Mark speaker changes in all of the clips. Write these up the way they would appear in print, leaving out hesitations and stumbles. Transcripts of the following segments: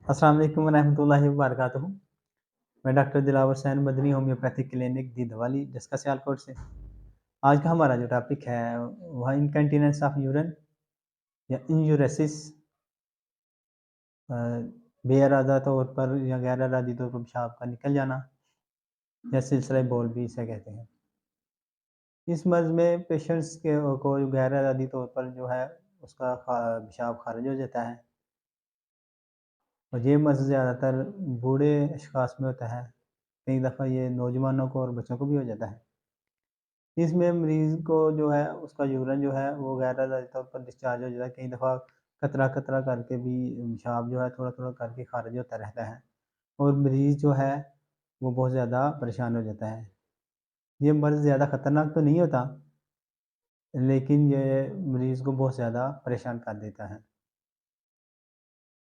Speaker 1: अस्सलाम वालेकुम वरहमतुल्लाहि वबरकातुहू। मैं doctor Dilawar Hussain Madani homeopathic clinic दीदवाली जिसका सियालकोट से। आज का हमारा जो टॉपिक है वह इनकंटीनेंस ऑफ यूरिन या इंयूरेसिस, बेइरादा तौर पर या गैर इरादी तौर पर पेशाब का निकल जाना या सिलसिला बौल भी इसे कहते हैं। इस मर्ज़ में पेशेंट्स को गैर इरादी तौर पर जो है उसका पेशाब खारिज हो जाता है और ये मर्ज़ ज़्यादातर बूढ़े अशख़ास में होता है। कई दफ़ा ये नौजवानों को और बच्चों को भी हो जाता है। इसमें मरीज़ को जो है उसका यूरिन जो है वो गैर इरादी तौर पर डिस्चार्ज हो जाता है। कई दफ़ा कतरा-कतरा करके भी पेशाब जो है थोड़ा-थोड़ा करके ख़ारिज होता रहता है और मरीज़ जो है वो बहुत ज़्यादा परेशान हो जाता है। ये मर्ज़ ज़्यादा ख़तरनाक तो नहीं होता, लेकिन ये मरीज़ को बहुत ज़्यादा परेशान कर देता है।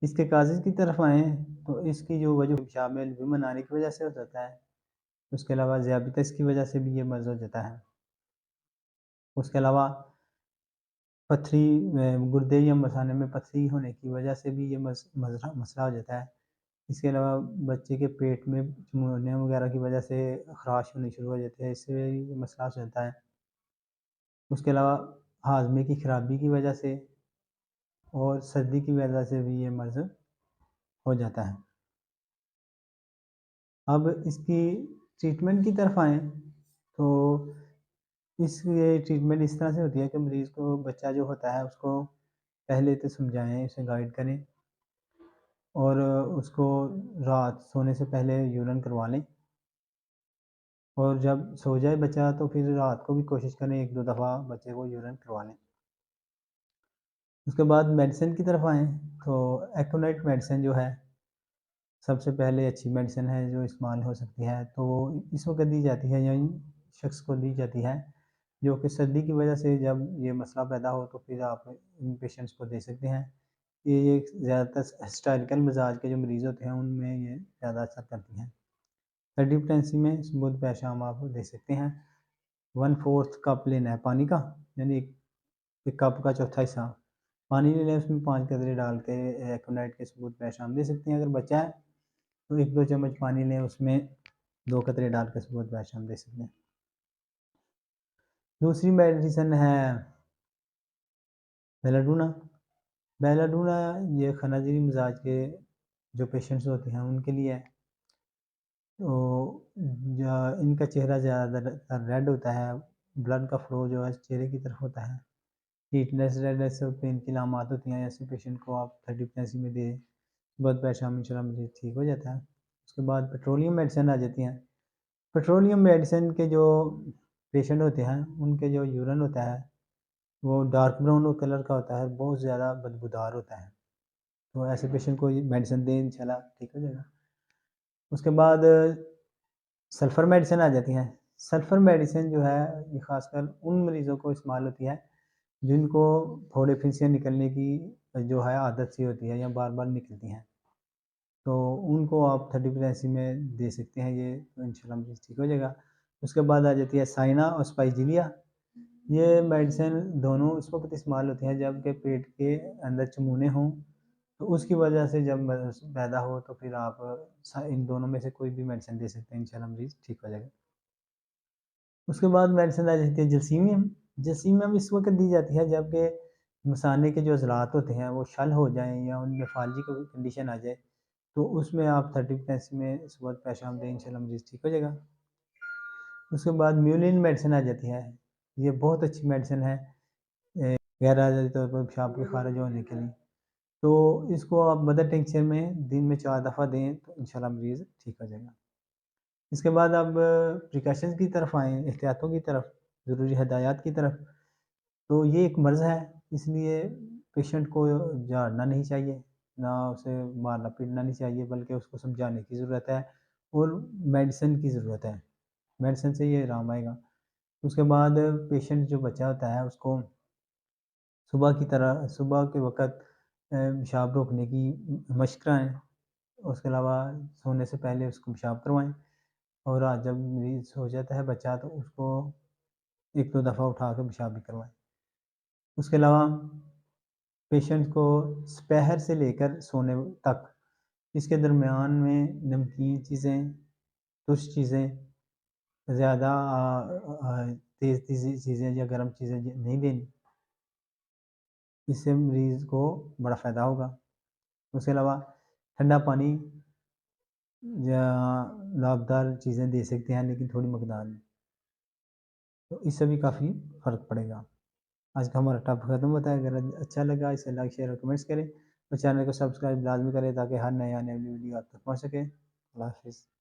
Speaker 1: इसके काज़ज़ की तरफ आएँ तो इसकी जो वजह पेशाब में एल्ब्यूमिन आने की वजह से हो जाता है। उसके अलावा ज़ियादतीस की वजह से भी ये मर्ज़ हो जाता है। उसके अलावा पथरी गुर्दे या मसाने में पथरी होने की वजह से भी ये मसला हो जाता है। इसके अलावा बच्चे के पेट में चिमोनिया वगैरह की वजह से ख़राश होनी शुरू हो जाती है, इससे ये मसला हो जाता है। उसके अलावा हाज़मे की ख़राबी की वजह से और सर्दी की वजह से भी ये मर्ज़ हो जाता है। अब इसकी ट्रीटमेंट की तरफ आएँ तो इसकी ट्रीटमेंट इस तरह से होती है कि मरीज़ को बच्चा जो होता है उसको पहले तो समझाएँ, उसे गाइड करें और उसको रात सोने से पहले यूरिन करवा लें और जब सो जाए बच्चा तो फिर रात को भी कोशिश करें 1-2 दफ़ा बच्चे को यूरिन करवा लें। उसके बाद मेडिसिन की तरफ आएँ तो एकोनाइट मेडिसिन जो है सबसे पहले अच्छी मेडिसिन है जो इस्तेमाल हो सकती है, तो इस वक़्त दी जाती है या इन शख़्स को दी जाती है जो कि सर्दी की वजह से जब ये मसला पैदा हो तो फिर आप इन पेशेंट्स को दे सकते हैं। ये ज़्यादातर हिस्टोरिकल मिज़ाज के जो मरीज़ होते हैं उनमें ये ज़्यादा असर करती हैं। सर्दी खांसी में सुबह दोपहर शाम आप दे सकते हैं। 1/4 कप लेना है पानी का, यानी एक कप का चौथा हिस्सा पानी ले लें, उसमें 5 कतरे डाल के एकोनाइट के सुबह दोपहर शाम दे सकते हैं। अगर बच्चा है तो 1-2 चम्मच पानी लें, उसमें 2 कतरे डाल के सुबह दोपहर शाम दे सकते हैं। दूसरी मेडिसिन है बेलाडोना। बेलाडोना ये ख़नाज़िरी मिज़ाज के जो पेशेंट्स होते हैं उनके लिए है। तो इनका चेहरा ज़्यादातर रेड होता है, ब्लड का फ्लो जो है चेहरे की तरफ होता है। हीटनेस, रेडनेस और पेन की अलामात होती हैं, ऐसे पेशेंट को आप 30 में दें, सुबह दोपहर शाम इंशाल्लाह मरीज़ ठीक हो जाता है। उसके बाद पेट्रोलियम मेडिसिन आ जाती हैं। पेट्रोलियम मेडिसिन के जो पेशेंट होते हैं, उनके जो यूरिन होता है, वो डार्क ब्राउन कलर का होता है, बहुत ज़्यादा बदबूदार होता है। तो ऐसे पेशेंट को ये मेडिसिन दें, इंशाल्लाह ठीक हो जाएगा। उसके बाद सल्फ़र मेडिसिन आ जाती हैं। सल्फ़र मेडिसिन जो है, ये ख़ासकर उन मरीज़ों को इस्तेमाल होती है, जिनको फोड़े फिंसियाँ निकलने की जो है आदत सी होती है या बार-बार निकलती हैं। तो उनको आप 30 में दे सकते हैं ये, तो इंशाल्लाह मरीज़ ठीक हो जाएगा। उसके बाद आ जाती है साइना और स्पाइजिलिया। ये मेडिसिन दोनों उस वक़्त इस्तेमाल होती हैं जबकि पेट के अंदर चमूने हों, तो उसकी वजह से जब मर्ज़ पैदा हो तो फिर आप इन दोनों में से कोई भी मेडिसिन दे सकते हैं, इंशाल्लाह मरीज़ ठीक हो जाएगा। उसके बाद मेडिसिन आ जाती है जसीमियम। जसीमियम इस वक़्त दी जाती है जबकि मसाने के जो अज़लात होते हैं वो शल हो जाएँ या उनमें फ़ाल्जी की कोई कंडीशन आ जाए, तो उसमें आप 30 में सुबह दोपहर शाम दें, इंशाल्लाह मरीज़ ठीक हो जाएगा। उसके बाद म्यूलिन मेडिसिन आ जाती है। ये बहुत अच्छी मेडिसिन है गैर इरादी तौर पर पेशाब के ख़ारिज होने के लिए। तो इसको आप मदर टिंक्चर में दिन में 4 दफ़ा दें, तो इंशाल्लाह मरीज़ ठीक हो जाएगा। इसके बाद अब प्रिकॉशंस की तरफ आएँ, एहतियातों की तरफ, ज़रूरी हदायत की तरफ। तो ये एक मर्ज़ है, इसलिए पेशेंट को झाड़ना नहीं चाहिए, ना उसे मारना-पीटना नहीं चाहिए, बल्कि उसको समझाने की ज़रूरत है और मेडिसिन की ज़रूरत है। मेडिसिन से ये आराम आएगा। उसके बाद पेशेंट जो बच्चा होता है उसको सुबह के वक़्त पेशाब रोकने की मशक कराएँ। उसके अलावा सोने से पहले उसको पेशाब करवाएँ और रात जब मरीज़ सो जाता है बच्चा तो उसको 1-2 दफ़ा उठा के पेशाब भी करवाएँ। उसके अलावा पेशेंट को पहर से लेकर सोने तक इसके दरमियान में नमकीन चीज़ें, तुर्श चीज़ें, ज़्यादा तेज़ तेज़ी चीज़ें या गर्म चीज़ें नहीं देनी। इससे मरीज़ को बड़ा फ़ायदा होगा। उसके अलावा ठंडा पानी या लाभदार चीज़ें दे सकते हैं, लेकिन थोड़ी मकदार में। तो इससे भी काफ़ी फ़र्क पड़ेगा। आज का हमारा टॉपिक खत्म होता है। अगर अच्छा लगा इसे लाइक, शेयर और कमेंट्स करें और चैनल को सब्सक्राइब लाज़मी करें ताकि हर नई आने वाली वीडियो आप तक पहुँच सके। अल्लाह हाफ़िज़।